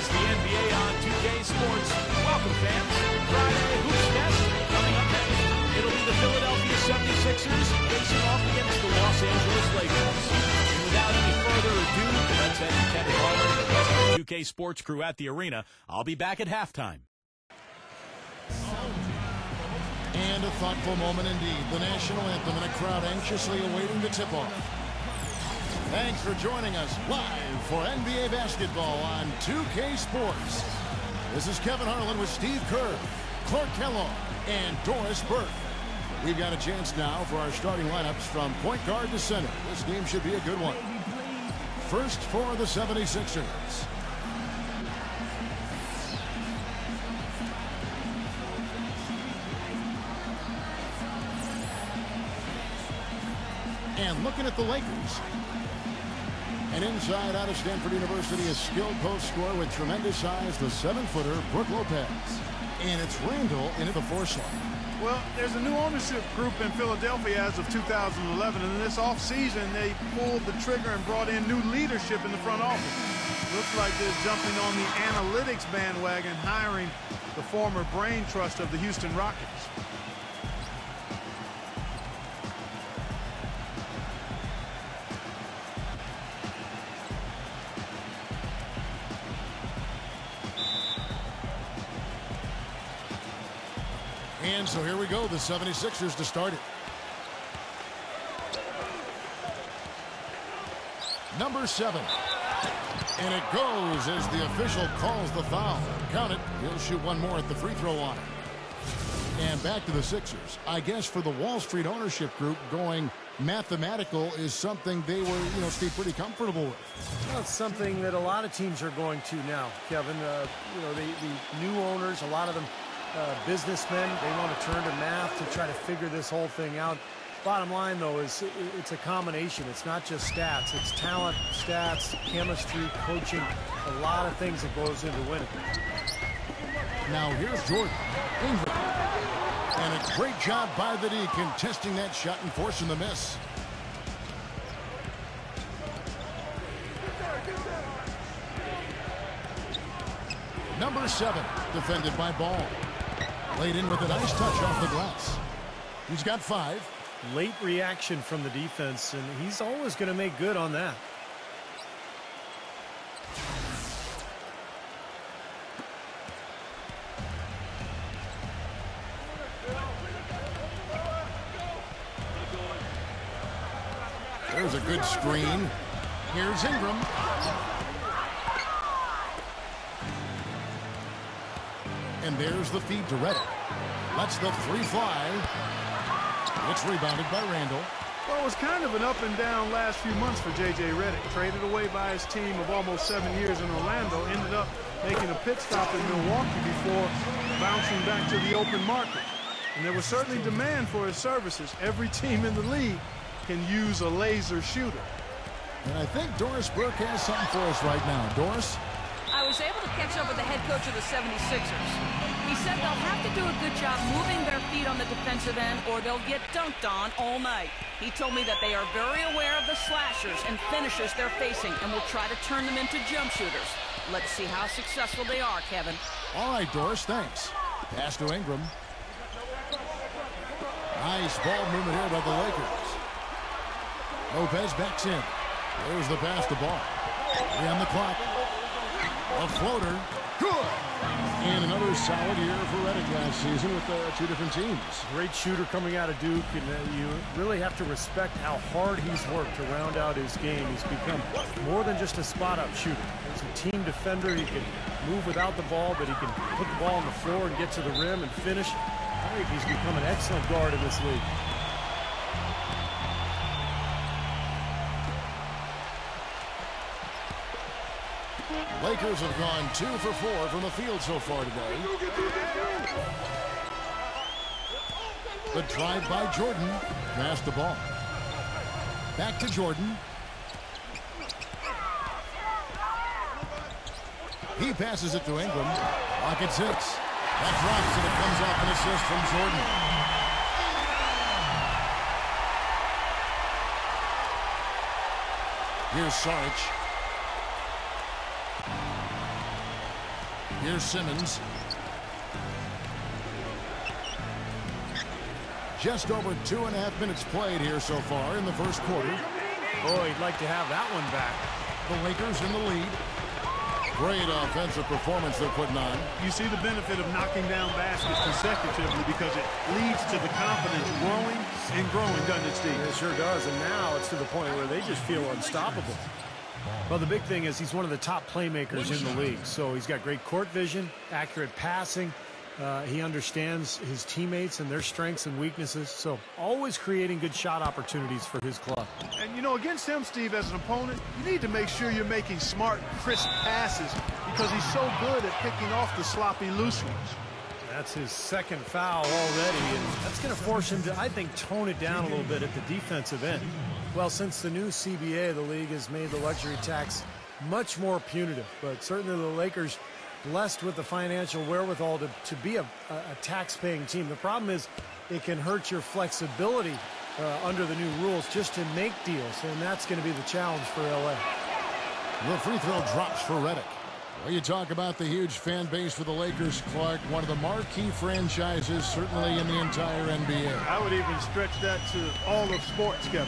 is the NBA on 2K Sports. Welcome, fans. Friday Hoops Fest. Coming up next, it'll be the Philadelphia 76ers facing off against the Los Angeles Lakers. And without any further ado, let's head to Kevin Harlan and the rest of the 2K Sports crew at the arena. I'll be back at halftime. And a thoughtful moment indeed. The national anthem and a crowd anxiously awaiting the tip-off. Thanks for joining us live for NBA basketball on 2K Sports. This is Kevin Harlan with Steve Kerr, Clark Kellogg, and Doris Burke. We've got a chance now for our starting lineups from point guard to center. This game should be a good one. First for the 76ers. And looking at the Lakers. And inside out of Stanford University, a skilled post scorer with tremendous size, the 7-footer, Brook Lopez. And it's Randall in at the 4 slot. Well, there's a new ownership group in Philadelphia as of 2011, and in this offseason, they pulled the trigger and brought in new leadership in the front office. Looks like they're jumping on the analytics bandwagon, hiring the former brain trust of the Houston Rockets. And so here we go, the 76ers to start it. Number 7. And it goes as the official calls the foul. Count it. He'll shoot one more at the free throw line. And back to the Sixers. I guess for the Wall Street ownership group, going mathematical is something they were, Steve, pretty comfortable with. Well, it's something that a lot of teams are going to now, Kevin. The new owners, a lot of them businessmen, they want to turn to math to try to figure this whole thing out. Bottom line, though, is it's a combination. It's not just stats. It's talent, stats, chemistry, coaching, a lot of things that goes into winning. Now here's Jordan. Ingram. And a great job by the D contesting that shot and forcing the miss. Number 7, defended by Ball. Laid in with a nice touch off the glass. He's got 5. Late reaction from the defense, and he's always going to make good on that. There's a good screen. Here's Ingram. And there's the feed to Redick. Lets the 3 fly. It's rebounded by Randall. Well, it was kind of an up and down last few months for J.J. Redick. Traded away by his team of almost 7 years in Orlando. Ended up making a pit stop in Milwaukee before bouncing back to the open market. And there was certainly demand for his services. Every team in the league can use a laser shooter. And I think Doris Burke has something for us right now. Doris? I was able to catch up with the head coach of the 76ers. He said they'll have to do a good job moving their feet on the defensive end or they'll get dunked on all night. He told me that they are very aware of the slashers and finishers they're facing and will try to turn them into jump shooters. Let's see how successful they are, Kevin. All right, Doris, thanks. Pass to Ingram. Nice ball movement here by the Lakers. Lopez backs in. There's the pass to Ball. 3 on the clock. A floater. Good. And another solid year for Redick last season with 2 different teams. Great shooter coming out of Duke, and you really have to respect how hard he's worked to round out his game. He's become more than just a spot-up shooter. He's a team defender. He can move without the ball, but he can put the ball on the floor and get to the rim and finish. I think he's become an excellent guard in this league. Lakers have gone 2 for 4 from the field so far today. The drive by Jordan. Pass the ball. Back to Jordan. He passes it to Ingram. Pocket 6. That drops and it comes off an assist from Jordan. Here's Saric. Here's Simmons. Just over 2.5 minutes played here so far in the first quarter. Oh, he'd like to have that one back. The Lakers in the lead. Great offensive performance they're putting on. You see the benefit of knocking down baskets consecutively because it leads to the confidence growing and growing, doesn't it, Steve? It sure does, and now it's to the point where they just feel unstoppable. Well, the big thing is he's one of the top playmakers in the league, so he's got great court vision, accurate passing. He understands his teammates and their strengths and weaknesses, so always creating good shot opportunities for his club. And, you know, against him, Steve, as an opponent, you need to make sure you're making smart, crisp passes because he's so good at picking off the sloppy loose ones. That's his second foul already, and that's going to force him to, I think, tone it down a little bit at the defensive end. Well, since the new CBA, the league has made the luxury tax much more punitive, but certainly the Lakers blessed with the financial wherewithal to be a tax-paying team. The problem is it can hurt your flexibility under the new rules just to make deals, and that's going to be the challenge for LA. The free throw drops for Redick. Well, you talk about the huge fan base for the Lakers, Clark, one of the marquee franchises certainly in the entire NBA. I would even stretch that to all of sports, Kevin.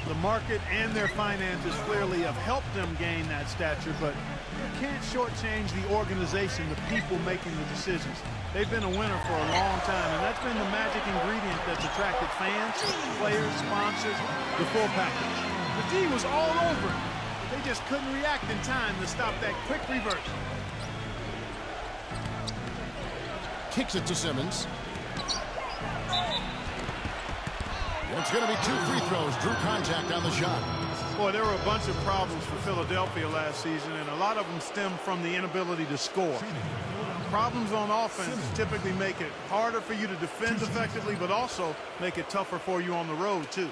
The market and their finances clearly have helped them gain that stature, but you can't shortchange the organization, the people making the decisions. They've been a winner for a long time, and that's been the magic ingredient that's attracted fans, players, sponsors, the full package. The D was all over it. They just couldn't react in time to stop that quick reverse. Kicks it to Simmons. It's going to be 2 free throws. Drew contact on the shot. Boy, there were a bunch of problems for Philadelphia last season, and a lot of them stem from the inability to score. Problems on offense typically make it harder for you to defend effectively, but also make it tougher for you on the road, too.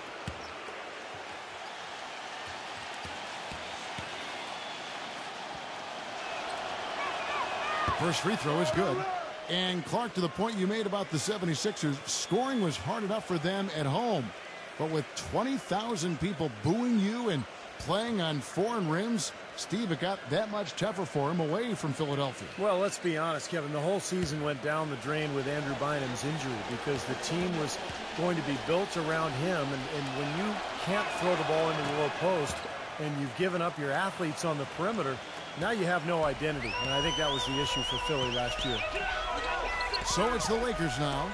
First free throw is good. And Clark, to the point you made about the 76ers, scoring was hard enough for them at home. But with 20,000 people booing you and playing on foreign rims, Steve, it got that much tougher for him away from Philadelphia. Well, let's be honest, Kevin. The whole season went down the drain with Andrew Bynum's injury because the team was going to be built around him. And when you can't throw the ball into the low post and you've given up your athletes on the perimeter, now you have no identity. And I think that was the issue for Philly last year. So it's the Lakers now.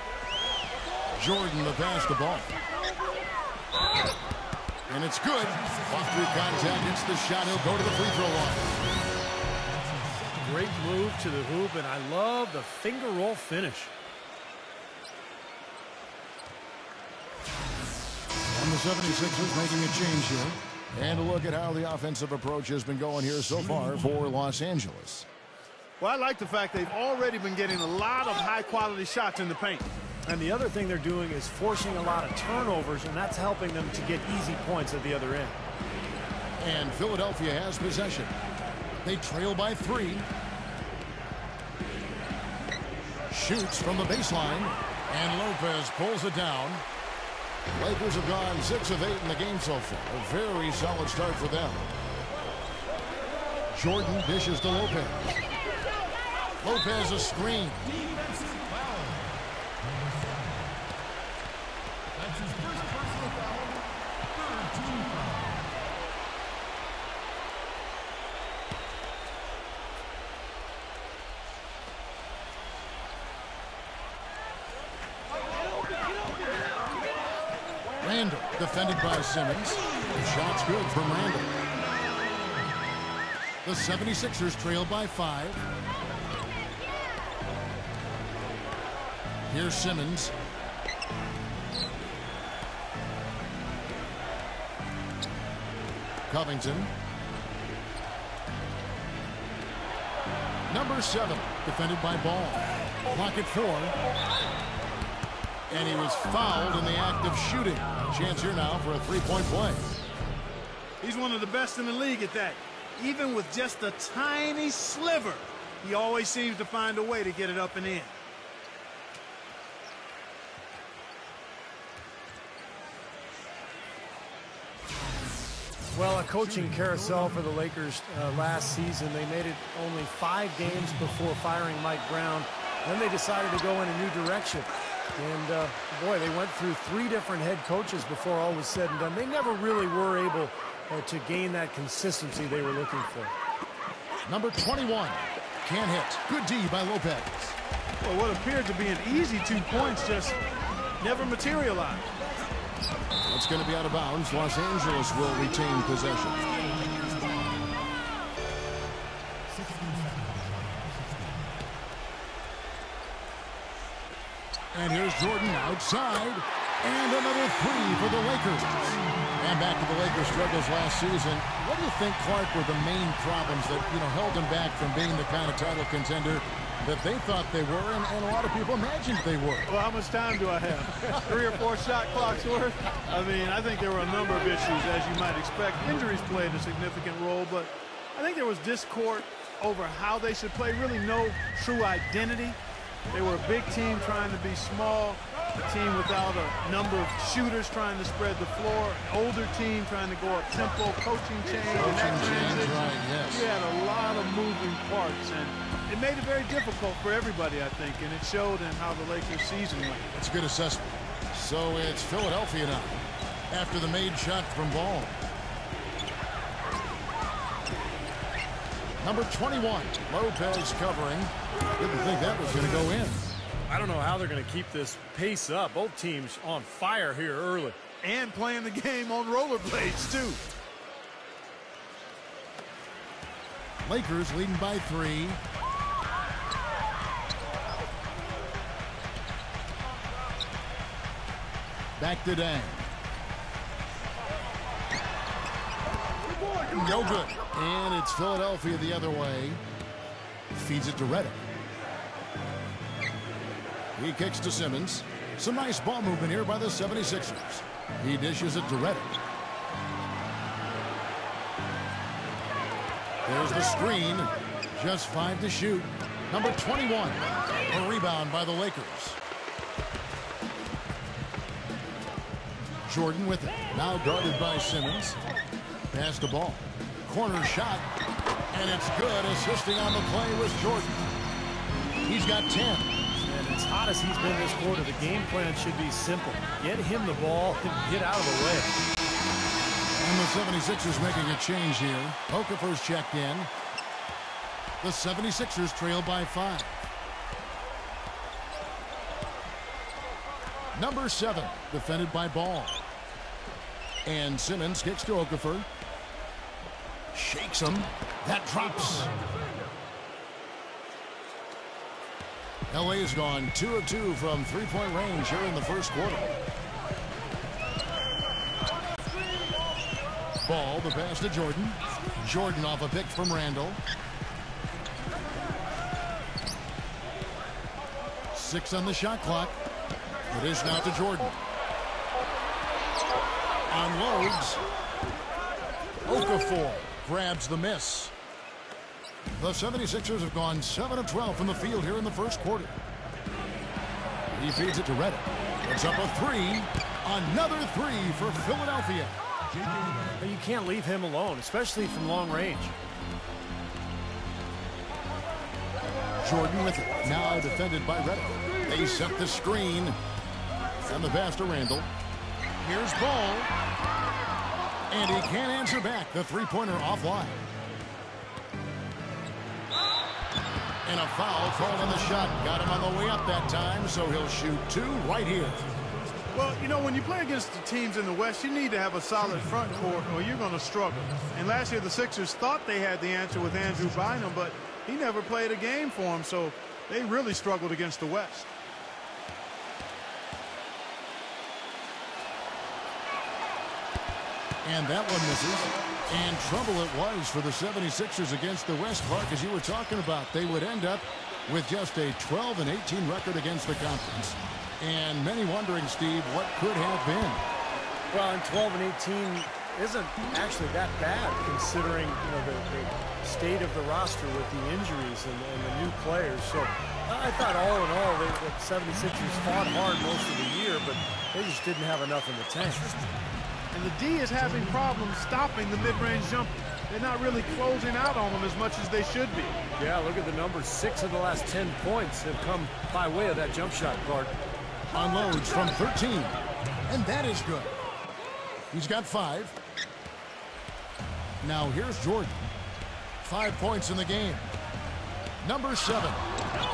Jordan the pass the ball. And it's good. Off through contact, hits the shot. He'll go to the free throw line. Great move to the hoop, and I love the finger roll finish. And the 76ers making a change here. And a look at how the offensive approach has been going here so far for Los Angeles. Well, I like the fact they've already been getting a lot of high-quality shots in the paint. And the other thing they're doing is forcing a lot of turnovers, and that's helping them to get easy points at the other end. And Philadelphia has possession. They trail by 3. Shoots from the baseline. And Lopez pulls it down. Lakers have gone 6 of 8 in the game so far. A very solid start for them. Jordan dishes to Lopez. Lopez a screen. That's his first personal foul. Third team foul. Randall defended by Simmons. The shot's good from Randall. The 76ers trail by 5. Here's Simmons. Covington. Number 7, defended by Ball. Clock at 4. And he was fouled in the act of shooting. Chance here now for a 3-point play. He's one of the best in the league at that. Even with just a tiny sliver, he always seems to find a way to get it up and in. Well, a coaching carousel for the Lakers last season. They made it only 5 games before firing Mike Brown. Then they decided to go in a new direction. And, boy, they went through 3 different head coaches before all was said and done. They never really were able to gain that consistency they were looking for. Number 21, can't hit. Good D by Lopez. Well, what appeared to be an easy 2 points just never materialized. It's going to be out of bounds. Los Angeles will retain possession. And here's Jordan outside. And another 3 for the Lakers. And back to the Lakers' struggles last season. What do you think, Clark, were the main problems that, held them back from being the kind of title contender that they thought they were, and a lot of people imagined they were? Well, how much time do I have? 3 or 4 shot clocks worth? I mean, I think there were a number of issues, as you might expect. Injuries played a significant role, but I think there was discord over how they should play, really no true identity. They were a big team trying to be small, a team without a number of shooters trying to spread the floor, an older team trying to go up tempo, coaching change, and that transition. Right, yes. You had a lot of moving parts, and it made it very difficult for everybody, I think, and it showed in how the Lakers' season went. That's a good assessment. So it's Philadelphia now after the made shot from Ball. Number 21, Lopez covering. Didn't think that was going to go in. I don't know how they're going to keep this pace up. Both teams on fire here early. And playing the game on rollerblades, too. Lakers leading by 3. Back to Dang. No good. And it's Philadelphia the other way. Feeds it to Redick. He kicks to Simmons. Some nice ball movement here by the 76ers. He dishes it to Redick. There's the screen. Just 5 to shoot. Number 21. A rebound by the Lakers. Jordan with it. Now guarded by Simmons. Pass the ball. Corner shot. And it's good. Assisting on the play was Jordan. He's got 10. And as hot as he's been this quarter, the game plan should be simple. Get him the ball and get out of the way. And the 76ers making a change here. Okafor's checked in. The 76ers trail by 5. Number 7, defended by Ball. And Simmons kicks to Okafor. Shakes him. That drops. LA has gone 2 of 2 from 3-point range here in the first quarter. Ball, the pass to Jordan. Jordan off a pick from Randall. 6 on the shot clock. It is now to Jordan. Unloads. Okafor grabs the miss. The 76ers have gone 7 of 12 from the field here in the first quarter. He feeds it to Redick. It's up a 3. Another 3 for Philadelphia. But you can't leave him alone, especially from long range. Jordan with it. Now defended by Redick. They set the screen. And the pass to Randall. Here's Ball. And he can't answer back. The three-pointer offline. And a foul called on the shot. Got him on the way up that time, so he'll shoot 2 right here. Well, you know, when you play against the teams in the West, you need to have a solid front court or you're going to struggle. And last year, the Sixers thought they had the answer with Andrew Bynum, but he never played a game for them, so they really struggled against the West. And that one misses. And trouble it was for the 76ers against the West, Clark, as you were talking about. They would end up with just a 12-18 record against the conference. And many wondering, Steve, what could have been. Well, and 12-18 isn't actually that bad, considering the state of the roster with the injuries and the new players. So I thought all in all, the 76ers fought hard most of the year, but they just didn't have enough in the tank. And the D is having problems stopping the mid-range jumper. They're not really closing out on them as much as they should be. Yeah, look at the numbers. 6 of the last 10 points have come by way of that jump shot, Clark. Unloads from 13. And that is good. He's got 5. Now here's Jordan. 5 points in the game. Number 7.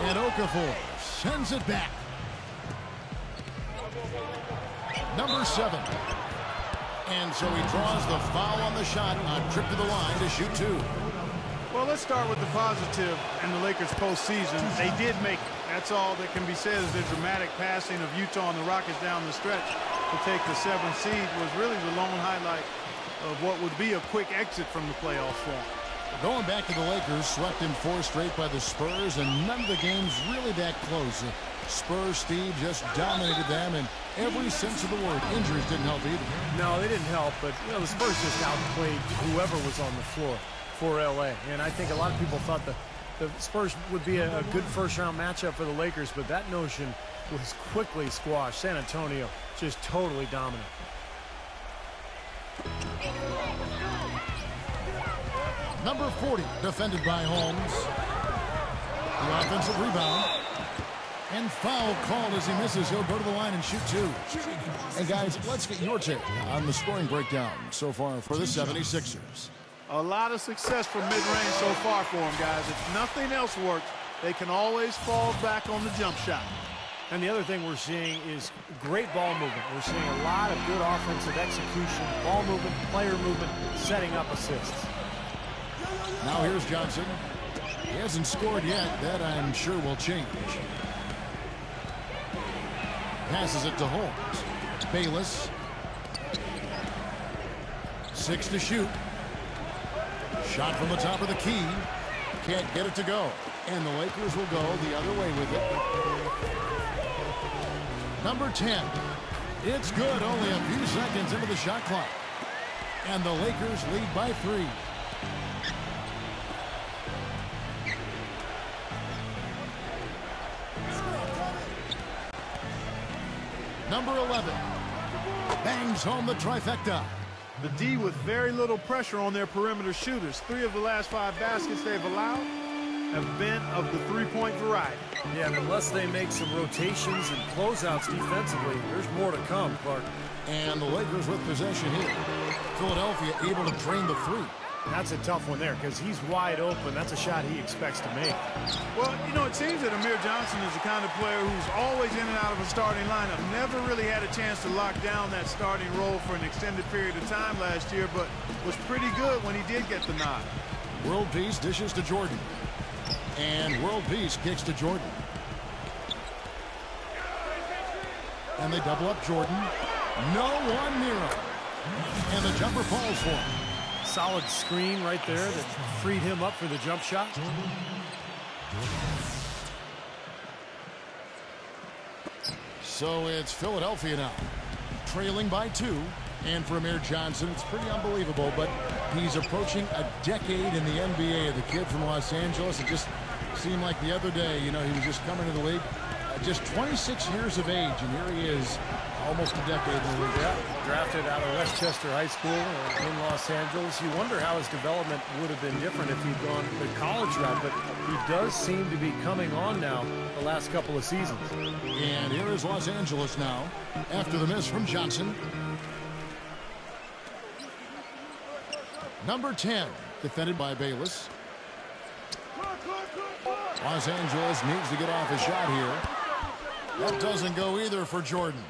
And Okafor sends it back. Number 7. And so he draws the foul on the shot on trip to the line to shoot 2. Well, let's start with the positive in the Lakers postseason. They did make it. That's all that can be said is the dramatic passing of Utah and the Rockets down the stretch to take the 7th seed was really the lone highlight of what would be a quick exit from the playoff form. Going back to the Lakers, swept in 4 straight by the Spurs, and none of the games really that close. The Spurs, Steve, just dominated them in every sense of the word. Injuries didn't help either. No, they didn't help, but you know, the Spurs just outplayed whoever was on the floor for LA. And I think a lot of people thought the Spurs would be a good first-round matchup for the Lakers, but that notion was quickly squashed. San Antonio just totally dominant. Number 40, defended by Holmes. The offensive rebound. And foul called as he misses. He'll go to the line and shoot 2. And guys, let's get your take on the scoring breakdown so far for the 76ers. A lot of success from mid-range so far for them, guys. If nothing else works, they can always fall back on the jump shot. And the other thing we're seeing is great ball movement. We're seeing a lot of good offensive execution, ball movement, player movement, setting up assists. Now here's Johnson. He hasn't scored yet. That I'm sure will change. Passes it to Holmes. Bayless. 6 to shoot. Shot from the top of the key. Can't get it to go. And the Lakers will go the other way with it. Number 10. It's good. Only a few seconds into the shot clock. And the Lakers lead by 3. Number 11. Bangs home the trifecta. The D with very little pressure on their perimeter shooters. 3 of the last 5 baskets they've allowed have been of the 3-point variety. Yeah, and unless they make some rotations and closeouts defensively, there's more to come, Clark. And the Lakers with possession here. Philadelphia able to drain the 3. That's a tough one there because he's wide open. That's a shot he expects to make. Well, you know, it seems that Amir Johnson is the kind of player who's always in and out of a starting lineup. Never really had a chance to lock down that starting role for an extended period of time last year, but was pretty good when he did get the nod. World Peace dishes to Jordan. And World Peace kicks to Jordan. And they double up Jordan. No one near him. And the jumper falls for him. Solid screen right there that freed him up for the jump shot. So it's Philadelphia now, trailing by 2. And for Amir Johnson, it's pretty unbelievable, but he's approaching a decade in the NBA. The kid from Los Angeles, it just seemed like the other day, you know, he was just coming to the league. Just 26 years of age, and here he is, almost a decade in the league. Yeah, drafted out of Westchester High School in Los Angeles. You wonder how his development would have been different if he'd gone the college route, but he does seem to be coming on now the last couple of seasons. And here is Los Angeles now, after the miss from Johnson. Number 10, defended by Bayless. Los Angeles needs to get off a shot here. That doesn't go either for Jordan.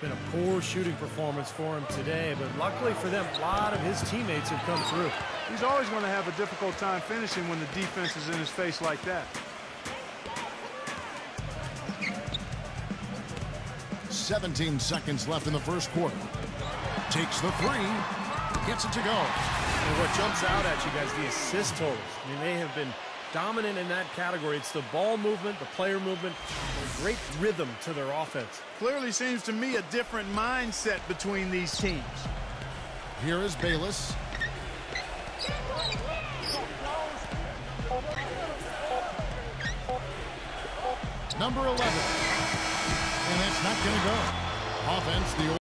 Been a poor shooting performance for him today, but luckily for them, a lot of his teammates have come through. He's always going to have a difficult time finishing when the defense is in his face like that. 17 seconds left in the first quarter. Takes the 3. Gets it to go. And what jumps out at you guys, the assist totals. I mean, they have been dominant in that category. It's the ball movement, the player movement, a great rhythm to their offense. Clearly seems to me a different mindset between these teams. Here is Bayless. Number 11. And that's not going to go. Offense, the